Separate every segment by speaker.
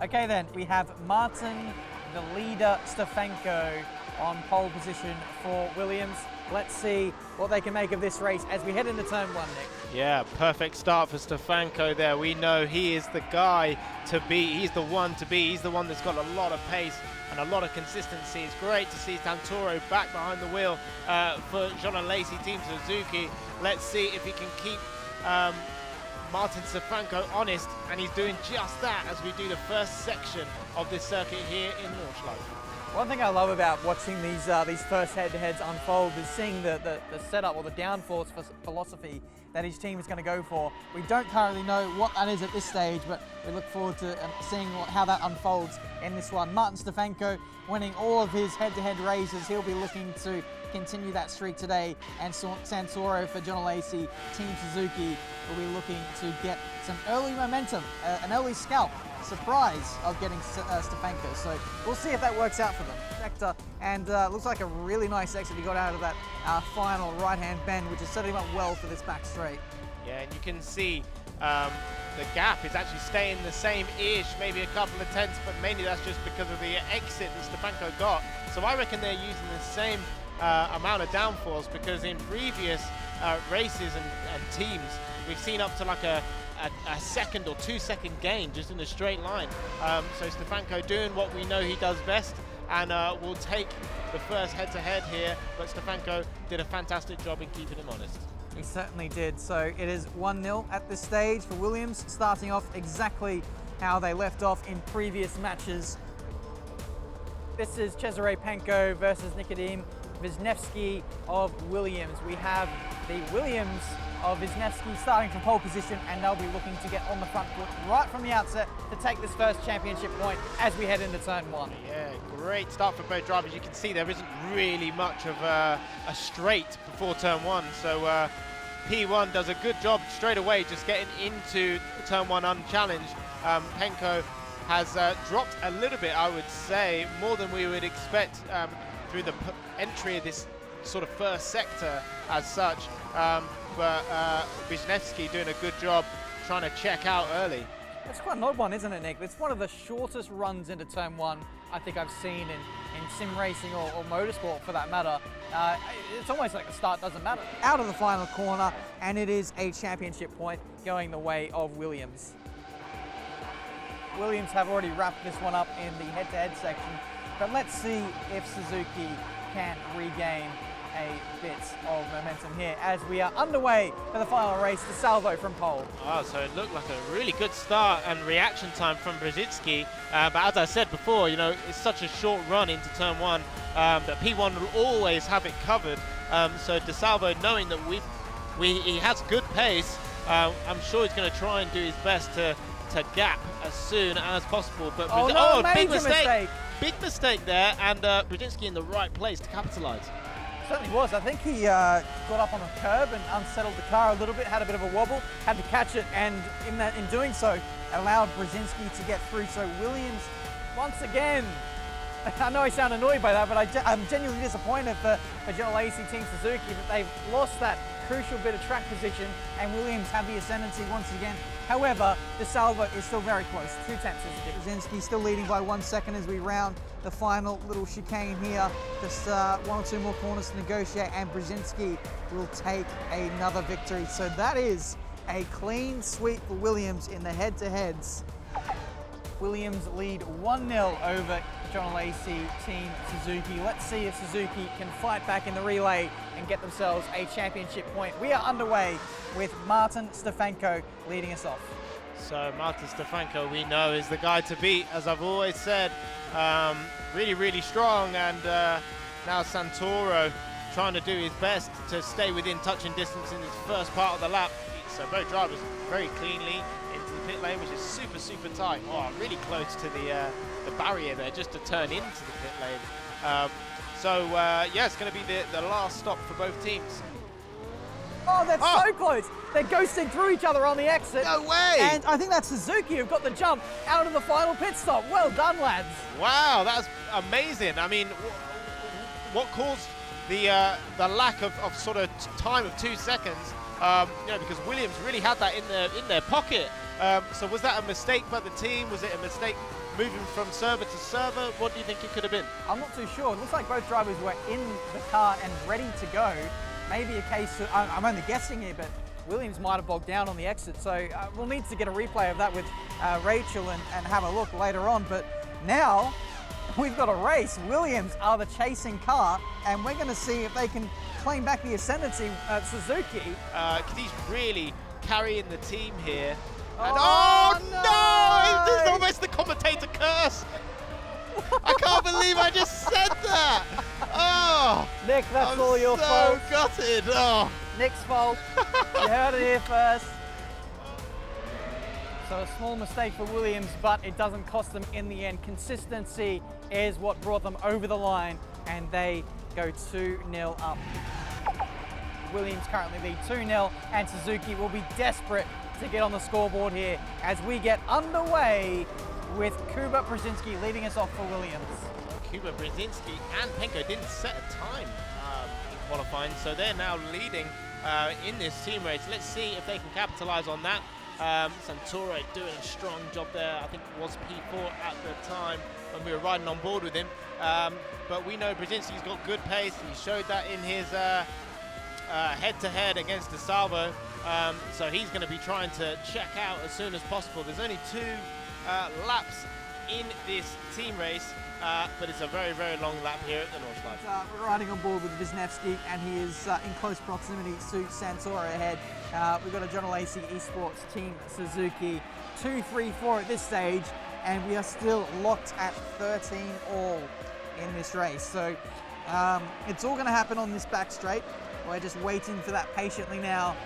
Speaker 1: Okay then, we have Martin, the leader, Stefanko on pole position for Williams. Let's see what they can make of this race as we head into turn 1, Nick.
Speaker 2: Yeah, perfect start for Stefanko there. We know he is the guy to beat. He's the one to beat. He's the one that's got a lot of pace and a lot of consistency. It's great to see Santoro back behind the wheel for Jean Alesi Team Suzuki. Let's see if he can keep Martin Stefanko honest, and he's doing just that as we do the first section of this circuit here in Nordschleife.
Speaker 1: One thing I love about watching these first head-to-heads unfold is seeing the setup or the downforce philosophy that his team is going to go for. We don't currently know what that is at this stage, but we look forward to seeing how that unfolds in this one. Martin Stefanko winning all of his head-to-head races. He'll be looking to continue that streak today, and Santoro for Jean Alesi Team Suzuki will be looking to get some early momentum, an early scalp surprise of getting Stefanko. So we'll see if that works out for them. Sector, and looks like a really nice exit he got out of that final right-hand bend, which is setting him up well for this back straight.
Speaker 2: Yeah, and you can see the gap is actually staying the same-ish, maybe a couple of tenths, but mainly that's just because of the exit that Stefanko got. So I reckon they're using the same amount of downforce, because in previous races and teams, we've seen up to like a second or 2 second gain just in a straight line. So Stefanko doing what we know he does best, and we'll take the first head-to-head here, but Stefanko did a fantastic job in keeping him honest.
Speaker 1: He certainly did. So it is 1-0 at this stage for Williams, starting off exactly how they left off in previous matches. This is Cesare Penko versus Nikodem Wisniewski of Williams. We have the Williams of Wisniewski starting from pole position, and they'll be looking to get on the front foot right from the outset to take this first championship point as we head into turn 1.
Speaker 2: Yeah, great start for both drivers. You can see there isn't really much of a straight before turn 1, so P1 does a good job straight away just getting into turn 1 unchallenged. Penko has dropped a little bit, I would say, more than we would expect through the entry of this sort of first sector as such. But Wisniewski doing a good job trying to check out early.
Speaker 1: That's quite an odd one, isn't it, Nick? It's one of the shortest runs into turn 1 I think I've seen in sim racing or motorsport for that matter. It's almost like the start doesn't matter. Out of the final corner, and it is a championship point going the way of Williams. Williams have already wrapped this one up in the head-to-head section, but let's see if Suzuki can regain a bit of momentum here as we are underway for the final race, the salvo from pole.
Speaker 2: Oh, so it looked like a really good start and reaction time from Brzezinski, but as I said before, you know, it's such a short run into turn 1 that P1 will always have it covered. So DeSalvo, knowing that he has good pace, I'm sure he's going to try and do his best to gap as soon as possible. But big mistake! Big mistake there, and Brzezinski in the right place to capitalise.
Speaker 1: Certainly was. I think he got up on a curb and unsettled the car a little bit, had a bit of a wobble, had to catch it, and in doing so, allowed Brzezinski to get through. So Williams, once again, I know I sound annoyed by that, but I'm genuinely disappointed for Jean Alesi Team Suzuki that they've lost that crucial bit of track position, and Williams have the ascendancy once again. However, the salvo is still very close. 2 tenths is the difference. Brzezinski still leading by 1 second as we round the final little chicane here. Just 1 or 2 more corners to negotiate, and Brzezinski will take another victory. So that is a clean sweep for Williams in the head-to-heads. Williams lead 1-0 over Jean Alesi Team Suzuki. Let's see if Suzuki can fight back in the relay and get themselves a championship point. We are underway with Martin Stefanko leading us off.
Speaker 2: So Martin Stefanko, we know, is the guy to beat, as I've always said. Really, really strong, and now Santoro trying to do his best to stay within touching distance in his first part of the lap. So both drivers very cleanly into the pit lane, which is super, super tight. Oh, really close to the barrier there, just to turn into the pit lane. Yeah, it's going to be the last stop for both teams.
Speaker 1: Oh, that's so close. They're ghosting through each other on the exit.
Speaker 2: No way!
Speaker 1: And I think that's Suzuki who've got the jump out of the final pit stop. Well done, lads.
Speaker 2: Wow, that's amazing. I mean, what caused the lack of sort of time of 2 seconds? You know, because Williams really had that in their pocket. So was that a mistake by the team? Was it a mistake moving from server to server? What do you think it could have been?
Speaker 1: I'm not too sure. It looks like both drivers were in the car and ready to go. Maybe a case of, I'm only guessing here, but Williams might have bogged down on the exit. So we'll need to get a replay of that with Rachel and have a look later on. But now we've got a race. Williams are the chasing car, and we're going to see if they can claim back the ascendancy at Suzuki.
Speaker 2: Because he's really carrying the team here. And
Speaker 1: Oh,
Speaker 2: no! This is
Speaker 1: no!
Speaker 2: almost the commentator curse. I can't believe I just said that. Oh,
Speaker 1: Nick, that's
Speaker 2: I'm
Speaker 1: all your
Speaker 2: so
Speaker 1: fault.
Speaker 2: gutted. Oh.
Speaker 1: Nick's fault. You heard it here first. So a small mistake for Williams, but it doesn't cost them in the end. Consistency is what brought them over the line, and they go 2-0 up. Williams currently lead 2-0, and Suzuki will be desperate to get on the scoreboard here as we get underway with Kuba Brzezinski leading us off for Williams.
Speaker 2: Kuba Brzezinski and Penko didn't set a time in qualifying, so they're now leading in this team race. Let's see if they can capitalize on that. Santoro doing a strong job there. I think it was P4 at the time when we were riding on board with him. But we know Brzezinski's got good pace. He showed that in his head-to-head against DeSalvo. So he's going to be trying to check out as soon as possible. There's only 2 laps in this team race, but it's a very, very long lap here at the Nordschleife.
Speaker 1: We're riding on board with Wisniewski, and he is in close proximity to Santoro ahead. We've got a Jean Alesi Esports Team Suzuki 2-3-4 at this stage, and we are still locked at 13 all in this race. So it's all going to happen on this back straight. We're just waiting for that patiently now.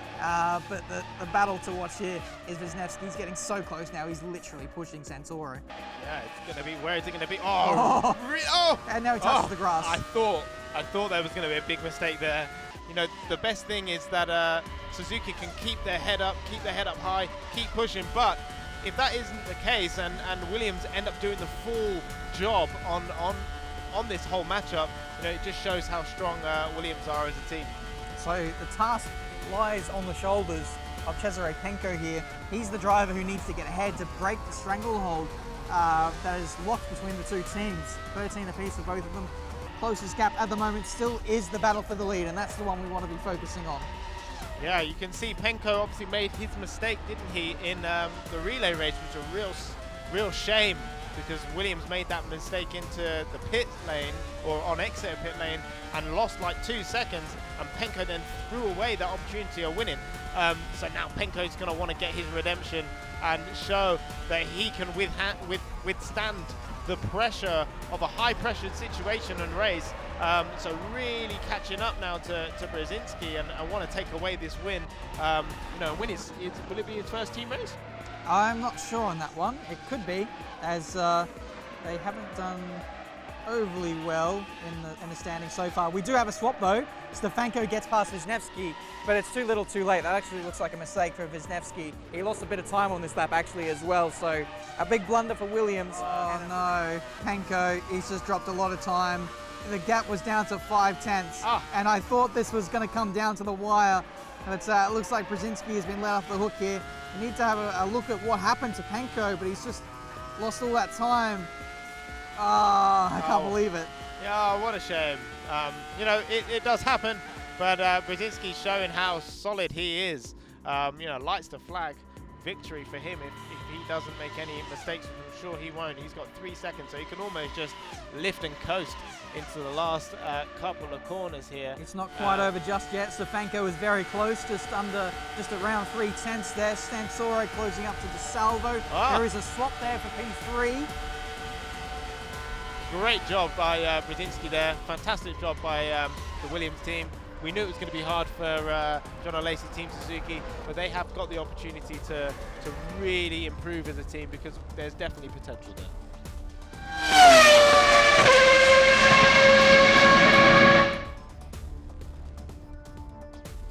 Speaker 1: But the battle to watch here is Wisniewski. He's getting so close now. He's literally pushing Santoro.
Speaker 2: Yeah, it's going to be, where is it going to be? Oh, oh.
Speaker 1: And now he touches the grass.
Speaker 2: I thought there was going to be a big mistake there. You know, the best thing is that Suzuki can keep their head up high, keep pushing. But if that isn't the case, and Williams end up doing the full job on this whole matchup, you know, it just shows how strong Williams are as a team.
Speaker 1: So the task lies on the shoulders of Cesare Penko here. He's the driver who needs to get ahead to break the stranglehold that is locked between the two teams. 13 apiece for both of them. Closest gap at the moment still is the battle for the lead, and that's the one we want to be focusing on.
Speaker 2: Yeah, you can see Penko obviously made his mistake, didn't he, in the relay race, which is a real shame, because Williams made that mistake into the pit lane, or on exit of pit lane, and lost like 2 seconds, and Penko then threw away that opportunity of winning. So now Penko's going to want to get his redemption and show that he can withstand the pressure of a high-pressured situation and race. So really catching up now to Brzezinski, and I want to take away this win. You know, will it be his first team race?
Speaker 1: I'm not sure on that one. It could be, as they haven't done overly well in the standing so far. We do have a swap though. Stefanko gets past Wisniewski, but it's too little too late. That actually looks like a mistake for Wisniewski. He lost a bit of time on this lap actually as well, so a big blunder for Williams. Oh no, Penko, he's just dropped a lot of time. The gap was down to 5/10, and I thought this was going to come down to the wire, but it looks like Brzezinski has been let off the hook here. We need to have a look at what happened to Penko, but he's just lost all that time. I can't believe it.
Speaker 2: Yeah, what a shame. You know, it does happen, but Brzezinski's showing how solid he is. You know, lights the flag. Victory for him if he doesn't make any mistakes, which I'm sure he won't. He's got 3 seconds, so he can almost just lift and coast into the last couple of corners here.
Speaker 1: It's not quite over just yet. Stefanko is very close, just around 3/10 there. Stansoro closing up to DeSalvo. There is a swap there for P3.
Speaker 2: Great job by Brzezinski there. Fantastic job by the Williams team. We knew it was going to be hard for Jean Alesi Team Suzuki, but they have got the opportunity to really improve as a team, because there's definitely potential there.